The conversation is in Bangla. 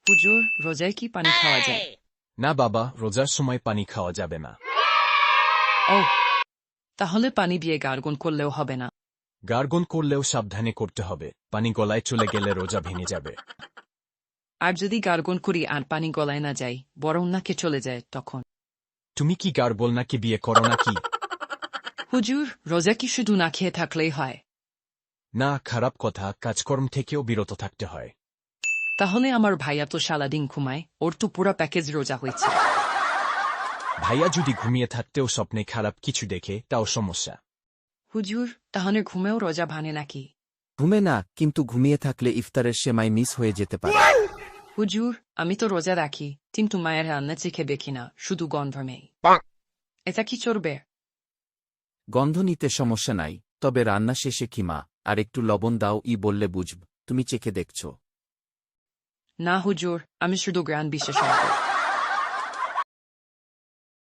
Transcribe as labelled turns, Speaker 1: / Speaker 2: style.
Speaker 1: হুজুর, রোজায় কি পানি খাওয়া যায়?
Speaker 2: না বাবা, রোজার সময় পানি খাওয়া যাবে না।
Speaker 1: ও, তাহলে পানি দিয়ে গার্গন করলেও হবে না?
Speaker 2: গার্গন করলেও সাবধানে করতে হবে, পানি গলায় চলে গেলে রোজা ভেঙে যাবে।
Speaker 1: আর যদি গার্গন করি আর পানি গলায় না যায়, বরং নাকে চলে যায়, তখন?
Speaker 2: তুমি কি গার্গল নাকি বিয়ে করো নাকি?
Speaker 1: হুজুর, রোজা কি শুধু না খেয়ে থাকলেই হয়?
Speaker 2: না, খারাপ কথা, কাজকর্ম থেকেও বিরত থাকতে হয়।
Speaker 1: তাহলে আমার ভাইয়া তো সারাদিন ঘুমায়, ওর তো পুরো প্যাকেজ রোজা হয়েছে।
Speaker 2: ভাইয়া যদি ঘুমিয়ে থাকতেও স্বপ্নে খারাপ কিছু দেখে, তাও সমস্যা।
Speaker 1: হুজুর, তাহলে ঘুমেও রোজা ভাঙে নাকি?
Speaker 3: ঘুমে না, কিন্তু ঘুমিয়ে থাকলে ইফতারের সেমাই মিস হয়ে যেতে পারে।
Speaker 1: হুজুর, আমি তো রোজা রাখি, কিন্তু মায়ের রান্না চেখে দেখি না, শুধু গন্ধ নেই। এটা কি চলবে?
Speaker 3: গন্ধ নিতে সমস্যা নাই, তবে রান্না শেষে কিমা আর একটু লবণ দাও বললে বুঝব তুমি চেখে দেখছ।
Speaker 1: না হুজুর, আমি শুধু জ্ঞান বিশেষজ্ঞ।